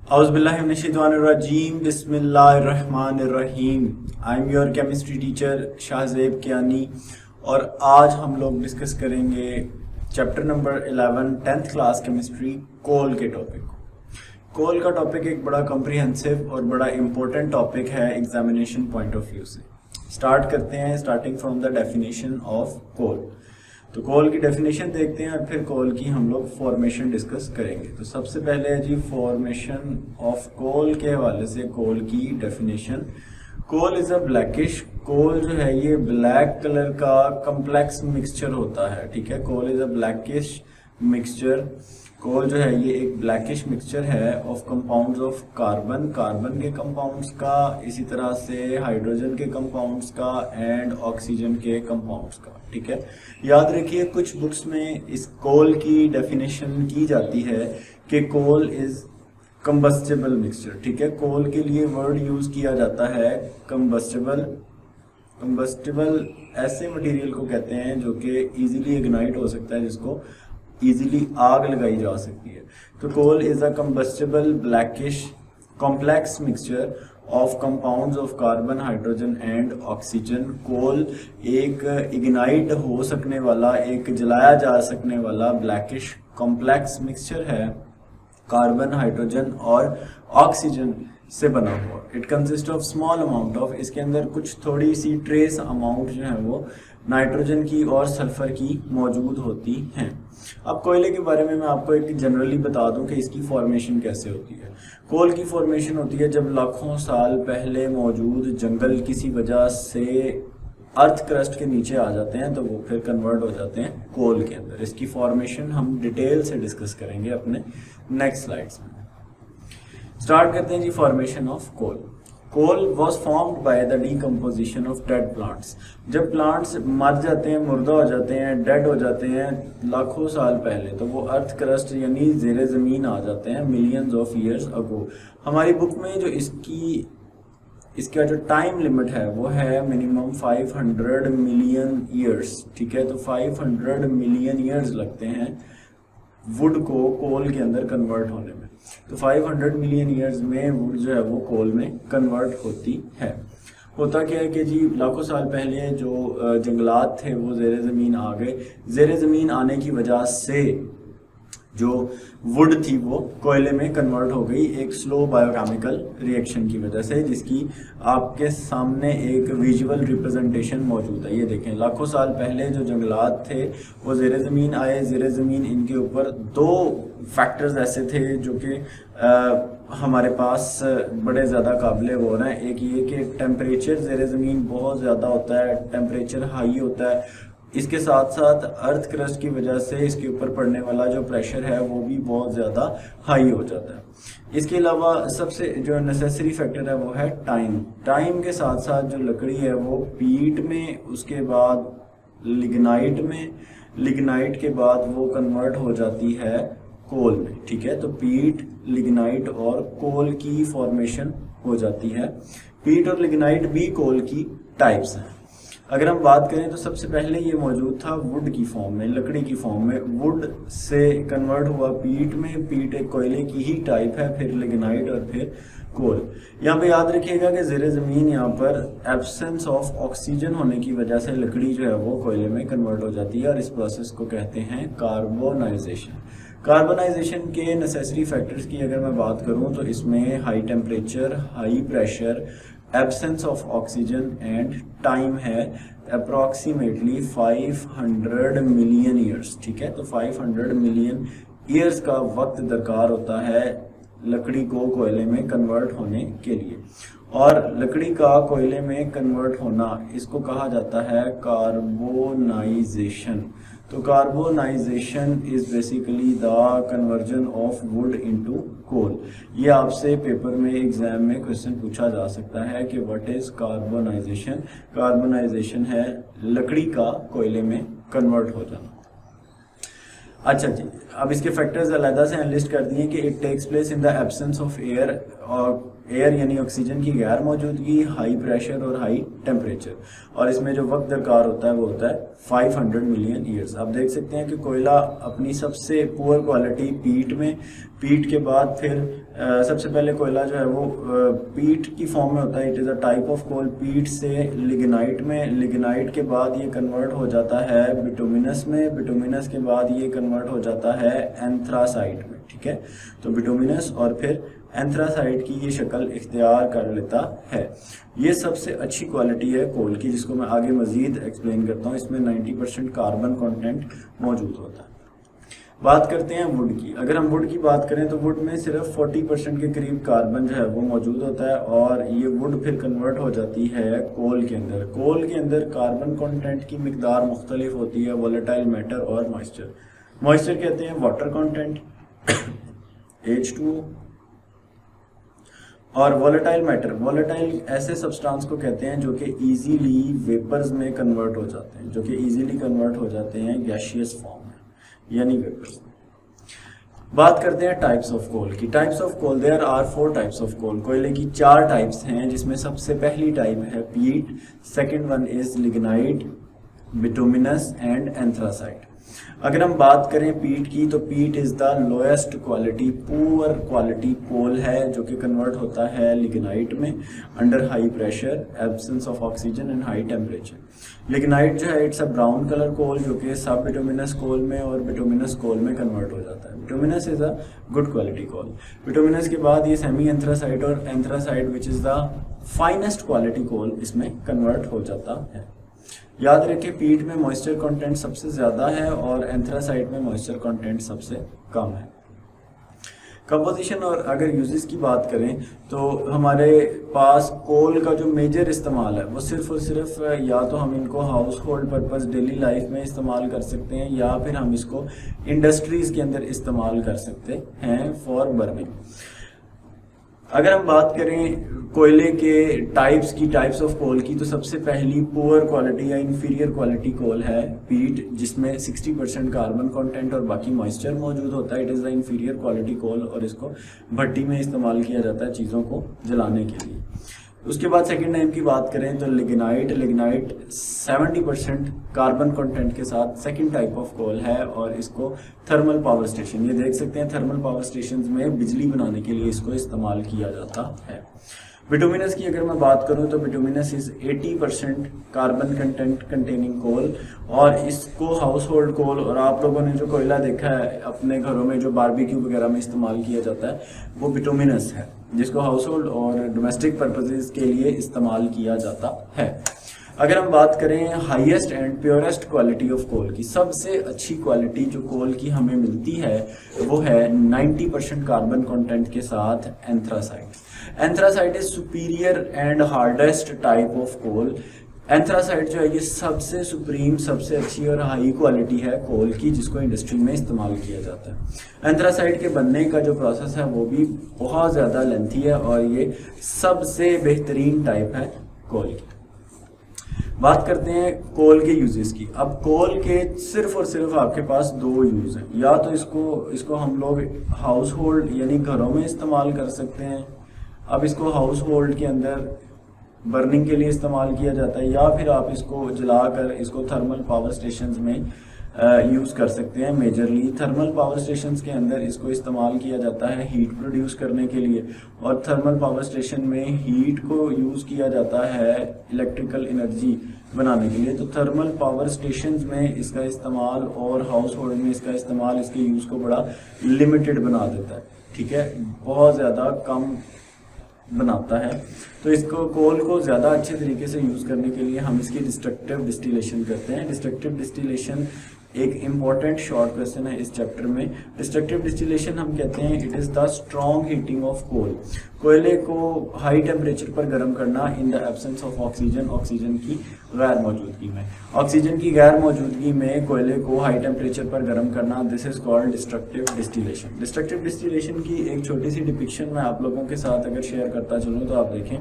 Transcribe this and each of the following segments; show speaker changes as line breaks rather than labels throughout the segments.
औज़ुबिल्लाहिमिनश्शैतानिर्रजीम बिस्मिल्लाहिर्रहमानिर्रहीम। I am your chemistry teacher Shahzeb Kiani और आज हम लोग डिस्कस करेंगे chapter number 11 10th class chemistry coal के टॉपिक को। कोल का टॉपिक एक बड़ा कॉम्प्रिहेंसिव और बड़ा इम्पोर्टेंट टॉपिक है एग्जामिनेशन पॉइंट ऑफ व्यू से। स्टार्ट करते हैं starting from the definition of coal. तो कोल की डेफिनेशन देखते हैं और फिर कोल की हम लोग फॉर्मेशन डिस्कस करेंगे। तो सबसे पहले है जी फॉर्मेशन ऑफ कोल के हवाले से कोल की definition. Coal is a blackish, coal जो है ये ब्लैक कलर का कम्प्लेक्स मिक्सचर होता है। ठीक है, coal is a blackish mixture. Coal जो है ये एक ब्लैकिश मिक्सचर है of compounds of carbon, carbon के कंपाउंड्स का, इसी तरह से हाइड्रोजन के कंपाउंड्स का एंड ऑक्सीजन के कंपाउंड्स का। ठीक है, याद रखिए कुछ बुक्स में इस कोल की डेफिनेशन की जाती है कि कोल इज कंबस्टेबल मिक्सचर। ठीक है, कोल के लिए वर्ड यूज किया जाता है कंबस्टेबल। कंबस्टेबल ऐसे मटेरियल को कहते हैं जो कि इजीली इग्नाइट हो सकता है, जिसको इजीली आग लगाई जा सकती है। तो coal is a combustible blackish complex mixture of compounds of carbon, hydrogen and oxygen. Coal एक इग्नाइट हो सकने वाला, एक जलाया जा सकने वाला ब्लैकिश कॉम्प्लेक्स मिक्सचर है कार्बन, हाइड्रोजन और ऑक्सीजन से बना हुआ। It consist of small amount of, इसके अंदर कुछ थोड़ी सी ट्रेस अमाउंट जो है वो नाइट्रोजन की और सल्फर की मौजूद होती हैं। अब कोयले के बारे में मैं आपको एक जनरली बता दूं कि इसकी फॉर्मेशन कैसे होती है। कोल की फॉर्मेशन होती है जब लाखों साल पहले मौजूद जंगल किसी वजह से अर्थ क्रस्ट के नीचे आ जाते हैं, तो वो फिर कन्वर्ट हो जाते हैं कोल के अंदर। इसकी फॉर्मेशन हम डिटेल से डिस्कस करेंगे अपने नेक्स्ट स्लाइड्स में। स्टार्ट करते हैं जी formation of coal. Coal was formed by the decomposition of dead plants. जब प्लांट्स मर जाते हैं, मुर्दा हो जाते हैं, डेड हो जाते हैं लाखों साल पहले, तो वो अर्थ क्रस्ट यानी ज़ेरे ज़मीन आ जाते हैं मिलियंस ऑफ ईयर्स अगो। हमारी बुक में जो इसका जो टाइम लिमिट है वो है मिनिमम 500 मिलियन ईयर्स। ठीक है, तो 500 मिलियन ईयर्स लगते हैं वुड को कोल के अंदर कन्वर्ट होने में। तो 500 मिलियन ईयर्स में वुड जो है वो कोल में कन्वर्ट होती है। होता क्या है कि जी लाखों साल पहले जो जंगलात थे वो ज़ेरे ज़मीन आ गए। ज़ेरे ज़मीन आने की वजह से जो वुड थी वो कोयले में कन्वर्ट हो गई एक स्लो बायोकेमिकल रिएक्शन की वजह से, जिसकी आपके सामने एक विजुअल रिप्रेजेंटेशन मौजूद है। ये देखें, लाखों साल पहले जो जंगलात थे वो ज़ेरे ज़मीन आए। ज़ेरे ज़मीन इनके ऊपर दो फैक्टर्स ऐसे थे जो कि हमारे पास बड़े ज़्यादा काबिल गौर हैं। एक ये कि टेम्परेचर ज़ेरे ज़मीन बहुत ज़्यादा होता है, टेम्परेचर हाई होता है। इसके साथ साथ अर्थ क्रस्ट की वजह से इसके ऊपर पड़ने वाला जो प्रेशर है वो भी बहुत ज़्यादा हाई हो जाता है। इसके अलावा सबसे जो नेसेसरी फैक्टर है वो है टाइम। टाइम के साथ साथ जो लकड़ी है वो पीट में, उसके बाद लिग्नाइट में, लिग्नाइट के बाद वो कन्वर्ट हो जाती है कोल में। ठीक है, तो पीट, लिग्नाइट और कोल की फॉर्मेशन हो जाती है। पीट और लिग्नाइट भी कोल की टाइप्स हैं। अगर हम बात करें तो सबसे पहले ये मौजूद था वुड की फॉर्म में, लकड़ी की फॉर्म में। वुड से कन्वर्ट हुआ पीट में, पीट एक कोयले की ही टाइप है, फिर लिग्नाइट और फिर कोल। यहाँ पे याद रखिएगा कि ज़ेरे ज़मीन यहाँ पर एब्सेंस ऑफ ऑक्सीजन होने की वजह से लकड़ी जो है वो कोयले में कन्वर्ट हो जाती है और इस प्रोसेस को कहते हैं कार्बोनाइजेशन। कार्बोनाइजेशन के नेसेसरी फैक्टर्स की अगर मैं बात करूँ तो इसमें high temperature, high pressure, absence of oxygen and time है अप्रॉक्सीमेटली 500 मिलियन ईयर्स। ठीक है, तो 500 मिलियन ईयर्स का वक्त दरकार होता है लकड़ी को कोयले में कन्वर्ट होने के लिए। और लकड़ी का कोयले में कन्वर्ट होना इसको कहा जाता है कार्बोनाइजेशन। तो carbonisation is basically the conversion of wood into coal. ये आपसे पेपर में एग्जाम में क्वेश्चन पूछा जा सकता है कि व्हाट इज कार्बोनाइजेशन। कार्बोनाइजेशन है लकड़ी का कोयले में कन्वर्ट हो जाना। अच्छा जी, अब इसके फैक्टर्स अलग से लिस्ट कर दिए कि it takes place in the absence of air, और एयर यानी ऑक्सीजन की गैर मौजूदगी, हाई प्रेशर और हाई टेम्परेचर। और इसमें जो वक्त दरकार होता है वो होता है 500 मिलियन ईयर्स। आप देख सकते हैं कि कोयला अपनी सबसे पुअर क्वालिटी पीट में, पीट के बाद फिर सबसे पहले कोयला जो है वो पीट की फॉर्म में होता है। It is a type of coal. Peat से लिग्नाइट में, लिग्नाइट के बाद ये कन्वर्ट हो जाता है बिटुमिनस में, बिटुमिनस के बाद ये कन्वर्ट हो जाता है एंथ्रासाइट में। ठीक है, तो बिटुमिनस और फिर एंथ्रासाइट की ये शक्ल इख्तियार कर लेता है। ये सबसे अच्छी क्वालिटी है कोल की, जिसको मैं आगे मजीद एक्सप्लेन करता हूँ। इसमें 90% कार्बन कंटेंट मौजूद होता है। बात करते हैं वुड की। अगर हम वुड की बात करें तो वुड में सिर्फ 40% के करीब कार्बन जो है वो मौजूद होता है, और ये वुड फिर कन्वर्ट हो जाती है कोल के अंदर। कोल के अंदर कार्बन कंटेंट की मिकदार मुख्तलिफ होती है, वोलेटाइल मैटर और मॉइस्चर। मॉइस्चर कहते हैं वाटर कंटेंट H2O, और वोलेटाइल मैटर, वोलेटाइल ऐसे सब्सटेंस को कहते हैं जो कि इजीली वेपर्स में कन्वर्ट हो जाते हैं, जो कि इजीली कन्वर्ट हो जाते हैं गैसियस फॉर्म में, यानी वेपर्स में। बात करते हैं टाइप्स ऑफ कोल की। Types of coal, there are 4 types of coal. कोयले की 4 टाइप्स हैं, जिसमें सबसे पहली टाइप है peat, second one is lignite, bituminous and anthracite. अगर हम बात करें पीट की, तो peat is the lowest quality, poor quality coal है, जो कि कन्वर्ट होता है लिग्नाइट में under high pressure, absence of oxygen and high temperature. Lignite जो है it's a brown colour coal, जो कि सब बिटुमिनस कोल में और बिटुमिनस कोल में कन्वर्ट हो जाता है। Bituminous is a good quality coal. Bituminous के बाद ये सेमी एंथ्रासाइट और anthracite which is the finest quality coal इसमें कन्वर्ट हो जाता है। याद रखें, पीट में मॉइस्चर कंटेंट सबसे ज़्यादा है और एंथ्रासाइट में मॉइस्चर कंटेंट सबसे कम है। कंपोजिशन और अगर यूजेस की बात करें तो हमारे पास कोल का जो मेजर इस्तेमाल है वो सिर्फ और सिर्फ या तो हम इनको house hold purpose daily life में इस्तेमाल कर सकते हैं, या फिर हम इसको इंडस्ट्रीज़ के अंदर इस्तेमाल कर सकते हैं फॉर बर्निंग। अगर हम बात करें कोयले के टाइप्स ऑफ कोल की, तो सबसे पहली पुअर क्वालिटी या इंफीरियर क्वालिटी कोल है पीट, जिसमें 60% कार्बन कंटेंट और बाकी मॉइस्चर मौजूद होता है। It is the inferior quality coal, और इसको भट्टी में इस्तेमाल किया जाता है चीज़ों को जलाने के लिए। उसके बाद सेकेंड टाइप की बात करें तो लिग्नाइट 70% कार्बन कंटेंट के साथ सेकेंड टाइप ऑफ कोल है, और इसको थर्मल पावर स्टेशन, ये देख सकते हैं थर्मल पावर स्टेशन में बिजली बनाने के लिए इसको इस्तेमाल किया जाता है। बिटुमिनस की अगर मैं बात करूं तो bituminous is 80% carbon content containing coal, और इसको हाउस होल्ड कोल, और आप लोगों ने जो कोयला देखा है अपने घरों में जो बारबेक्यू वगैरह में इस्तेमाल किया जाता है वो बिटुमिनस है, जिसको हाउस होल्ड और डोमेस्टिक पर्पसेस के लिए इस्तेमाल किया जाता है। अगर हम बात करें highest and purest quality of coal की, सबसे अच्छी क्वालिटी जो कोल की हमें मिलती है वो है 90% कार्बन कंटेंट के साथ anthracite. Anthracite is superior and hardest type of coal. Anthracite जो है ये सबसे सुप्रीम, सबसे अच्छी और हाई क्वालिटी है कोल की, जिसको इंडस्ट्री में इस्तेमाल किया जाता है। एंथ्रासाइट के बनने का जो प्रोसेस है वो भी बहुत ज़्यादा लेंथी है, और ये सबसे बेहतरीन टाइप है कोल की। बात करते हैं कोल के यूजेस की। अब कोल के सिर्फ और सिर्फ आपके पास 2 यूज़ हैं, या तो इसको हम लोग हाउस होल्ड यानी घरों में इस्तेमाल कर सकते हैं। अब इसको हाउस होल्ड के अंदर बर्निंग के लिए इस्तेमाल किया जाता है, या फिर आप इसको जलाकर इसको थर्मल पावर स्टेशंस में यूज़ कर सकते हैं। मेजरली थर्मल पावर स्टेशंस के अंदर इसको इस्तेमाल किया जाता है हीट प्रोड्यूस करने के लिए, और थर्मल पावर स्टेशन में हीट को यूज़ किया जाता है इलेक्ट्रिकल एनर्जी बनाने के लिए। तो थर्मल पावर स्टेशंस में इसका इस्तेमाल और हाउस होल्ड में इसका इस्तेमाल इसके यूज़ को बड़ा लिमिटेड बना देता है, ठीक है, बहुत ज़्यादा कम बनाता है। तो इसको कोल को ज़्यादा अच्छे तरीके से यूज़ करने के लिए हम इसकी डिस्ट्रक्टिव डिस्टिलेशन करते हैं। डिस्ट्रक्टिव डिस्टिलेशन एक इम्पॉर्टेंट शॉर्ट क्वेश्चन है इस चैप्टर में। डिस्ट्रक्टिव डिस्टिलेशन हम कहते हैं it is the strong heating of coal. कोयले को हाई टेम्परेचर पर गर्म करना in the absence of oxygen, oxygen की गैर मौजूदगी में। ऑक्सीजन की गैर मौजूदगी में कोयले को हाई टेम्परेचर पर गर्म करना, this is called destructive distillation. Destructive distillation की एक छोटी सी डिपिक्शन मैं आप लोगों के साथ अगर शेयर करता चलूँ तो आप देखें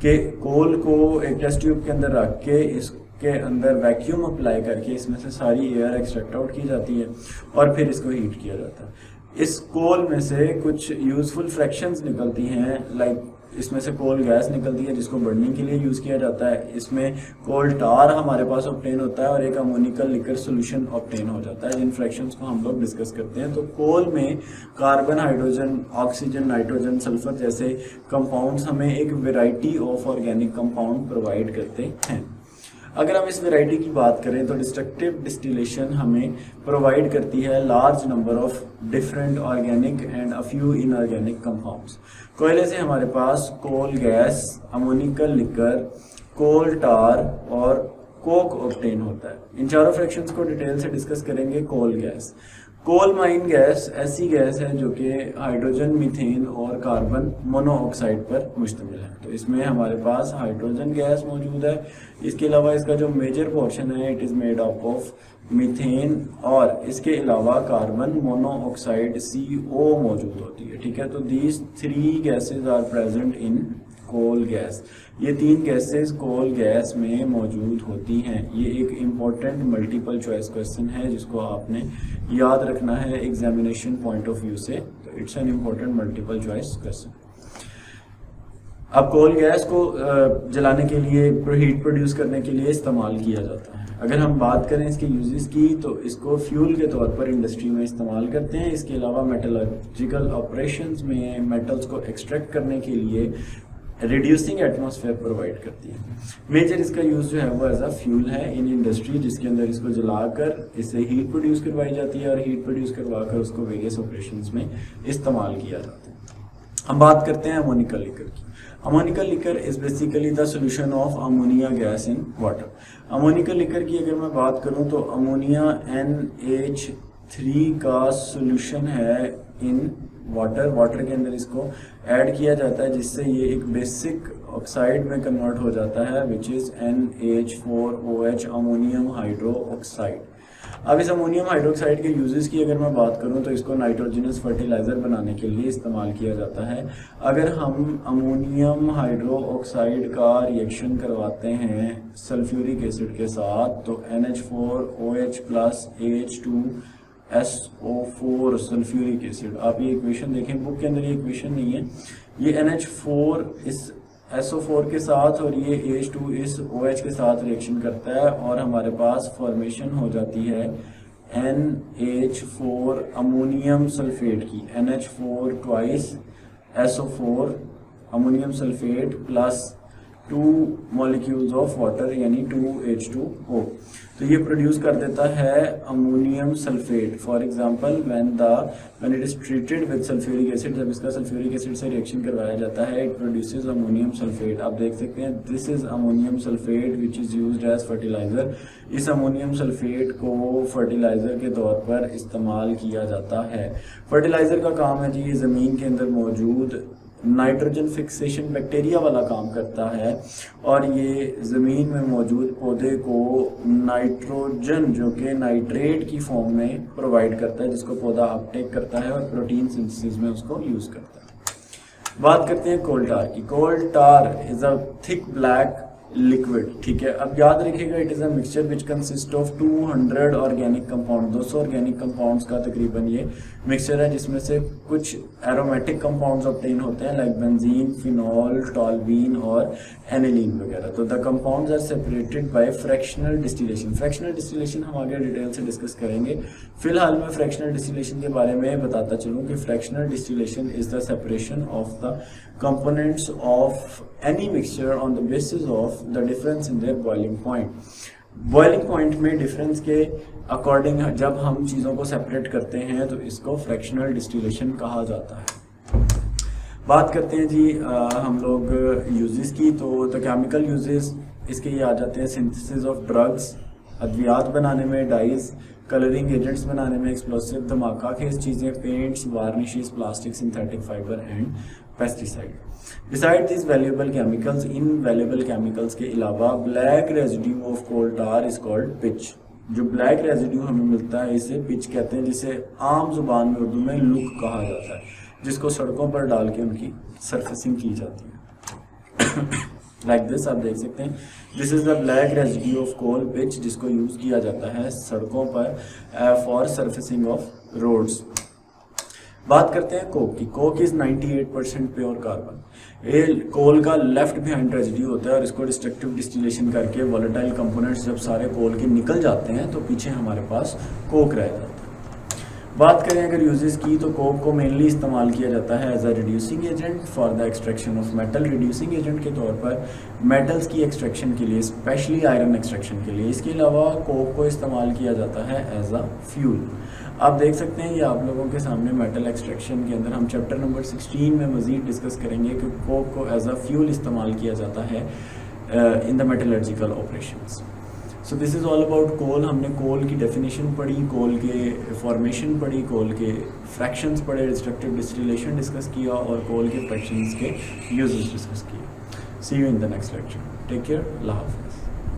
कि कोल को एक टेस्ट ट्यूब के अंदर रख के इसके अंदर वैक्यूम अप्लाई करके इसमें से सारी एयर एक्सट्रैक्ट आउट की जाती है और फिर इसको हीट किया जाता है। इस कोल में से कुछ यूजफुल फ्रैक्शंस निकलती हैं, लाइक इसमें से कोल गैस निकलती है जिसको बर्निंग के लिए यूज़ किया जाता है। इसमें कोल टार हमारे पास ऑब्टेन होता है और एक अमोनिकल लिकर सोल्यूशन ऑब्टेन हो जाता है, जिन फ्रैक्शंस को हम लोग डिस्कस करते हैं। तो कोल में carbon, hydrogen, oxygen, nitrogen, sulphur जैसे कंपाउंड्स हमें एक variety of organic compound provide करते हैं। अगर हम इस वैरायटी की बात करें तो डिस्ट्रक्टिव डिस्टिलेशन हमें प्रोवाइड करती है large number of different organic and a few inorganic compounds. कोयले से हमारे पास कोल गैस, अमोनिकल लिकर, कोल टार और कोक ऑब्टेन होता है। इन चारों फ्रैक्शंस को डिटेल से डिस्कस करेंगे। Coal gas, coal mine gas ऐसी गैस है जो कि हाइड्रोजन, मीथेन और कार्बन मोनोऑक्साइड पर मुश्तमिल है। तो इसमें हमारे पास हाइड्रोजन गैस मौजूद है। इसके अलावा इसका जो मेजर पोर्शन है it is made up of methane और इसके अलावा कार्बन मोनोऑक्साइड CO मौजूद होती है। ठीक है, तो these 3 gases are present in coal gas. ये 3 गैसेस कोल गैस में मौजूद होती हैं। ये एक इम्पॉर्टेंट मल्टीपल चॉइस क्वेश्चन है जिसको आपने याद रखना है एग्जामिनेशन पॉइंट ऑफ व्यू से। तो it's an important multiple choice question. अब कोल गैस को जलाने के लिए, हीट प्रोड्यूस करने के लिए इस्तेमाल किया जाता है। अगर हम बात करें इसके यूजेस की तो इसको फ्यूल के तौर पर इंडस्ट्री में इस्तेमाल करते हैं। इसके अलावा मेटलर्जिकल ऑपरेशंस में मेटल्स को एक्सट्रैक्ट करने के लिए रिड्यूसिंग एटमॉस्फेयर प्रोवाइड करती है। मेजर इसका यूज़ जो है वो एज अ फ्यूल है इन इंडस्ट्री, जिसके अंदर इसको जलाकर इससे हीट प्रोड्यूस करवाई जाती है और हीट प्रोड्यूस करवाकर उसको वेरियस ऑपरेशंस में इस्तेमाल किया जाता है। हम बात करते हैं अमोनिकल लिकर की। Ammoniacal liquor is basically the solution of ammonia gas in water. Ammoniacal liquor की अगर मैं बात करूं तो अमोनिया NH3 का सोल्यूशन है इन वाटर के अंदर इसको ऐड किया जाता है जिससे ये एक बेसिक ऑक्साइड में कन्वर्ट हो जाता है which is NH4OH ammonium hydro oxide. अब इस अमोनियम हाइड्रोक्साइड के यूजेस की अगर मैं बात करूं तो इसको नाइट्रोजनस फर्टिलाइज़र बनाने के लिए इस्तेमाल किया जाता है। अगर हम अमोनियम हाइड्रो ऑक्साइड का रिएक्शन करवाते हैं सल्फ्यूरिक एसिड के साथ तो NH4OH plus AH2SO4 sulphuric acid. आप ये इक्वेशन देखें, बुक के अंदर ये इक्वेशन नहीं है। ये NH4 इस SO4 के साथ और ये H2 इस OH के साथ रिएक्शन करता है और हमारे पास फॉर्मेशन हो जाती है NH4 अमोनियम सल्फेट की। NH4 twice SO4 ammonium sulphate plus 2 molecules of water यानी 2H2O। तो ये प्रोड्यूस कर देता है ammonium sulphate. For example when it is treated with sulphuric acid, जब इसका सल्फ्यूरिक एसिड से रिएक्शन करवाया जाता है इट प्रोड्यूसेस अमोनियम सल्फेट। आप देख सकते हैं this is ammonium sulphate which is used as fertiliser. इस अमोनियम सल्फेट को फर्टिलाइजर के तौर पर इस्तेमाल किया जाता है। फर्टिलाइजर का काम है जी ये ज़मीन के अंदर मौजूद नाइट्रोजन फिक्सेशन बैक्टीरिया वाला काम करता है और ये ज़मीन में मौजूद पौधे को नाइट्रोजन जो कि नाइट्रेट की फॉर्म में प्रोवाइड करता है जिसको पौधा अपटेक करता है और प्रोटीन सिंथेसिस में उसको यूज़ करता है। बात करते हैं कोल टार की। Coal tar is a thick black liquid. ठीक है, अब याद रखिएगा it is a mixture which consist of 200 organic compound. 200 organic compounds का तकरीबन ये मिक्सचर है जिसमें से कुछ एरोमेटिक कंपाउंड्स ऑब्टेन होते हैं लाइक बेंजीन, फिनॉल, टॉल्बीन और एनिलीन वगैरह। तो the compounds are separated by fractional distillation. Fractional distillation हम आगे डिटेल से डिस्कस करेंगे। फिलहाल मैं फ्रैक्शनल डिस्टिलेशन के बारे में बताता चलूँ कि fractional distillation is the separation of the components of any mixture on the basis of the difference in their boiling point। Boiling point में डिफरेंस के अकॉर्डिंग जब हम चीज़ों को सेपरेट करते हैं तो इसको फ्रैक्शनल डिस्टिलेशन कहा जाता है। बात करते हैं जी हम लोग यूजेस की। तो केमिकल यूजेस इसके ये आ जाते हैं सिंथेसिस ऑफ ड्रग्स, अद्वियात बनाने में, डाइज, कलरिंग एजेंट्स बनाने में, एक्सप्लोसिव, धमाका खेज चीज़ें, paints, varnishes, plastic, synthetic fibre and pesticide. Beside this valuable chemicals, in valuable chemicals के अलावा black residue of coal tar is called pitch. जो ब्लैक रेजिड्यू हमें मिलता है इसे पिच कहते हैं, जिसे आम जुबान में उर्दू में लुक कहा जाता है, जिसको सड़कों पर डाल के उनकी सरफेसिंग की जाती है। लाइक दिस आप देख सकते हैं this is the black residue of coal pitch जिसको यूज किया जाता है सड़कों पर फॉर सरफेसिंग ऑफ रोड्स। बात करते हैं कोक की। Coke is 98% pure carbon. ये कोल का लेफ्ट बिहाइंड रेजिड्यू होता है और इसको डिस्ट्रक्टिव डिस्टिलेशन करके वोलेटाइल कंपोनेंट्स जब सारे कोल के निकल जाते हैं तो पीछे हमारे पास कोक रह जाता है। बात करें अगर यूजेस की, तो कोक को मेनली इस्तेमाल किया जाता है as a reducing agent for the extraction of metal. Reducing agent के तौर पर मेटल्स की एक्सट्रैक्शन के लिए, स्पेशली आयरन एक्सट्रैक्शन के लिए। इसके अलावा कोक को इस्तेमाल किया जाता है एज अ फ्यूल। आप देख सकते हैं ये आप लोगों के सामने मेटल एक्सट्रैक्शन के अंदर हम चैप्टर नंबर 16 में मज़ीद डिस्कस करेंगे कि कोक को एज अ फ्यूल इस्तेमाल किया जाता है in the metallurgical operations. So this is all about coal. हमने कोल की डेफिनेशन पढ़ी, कोल के फॉर्मेशन पढ़ी, कोल के फ्रैक्शंस पढ़े, डिस्ट्रक्टिव डिस्टिलेशन डिस्कस किया और कोल के फ्रैक्शंस के यूजेस डिस्कस किए। See you in the next lecture. Take care. अल्लाह हाफ़िज़।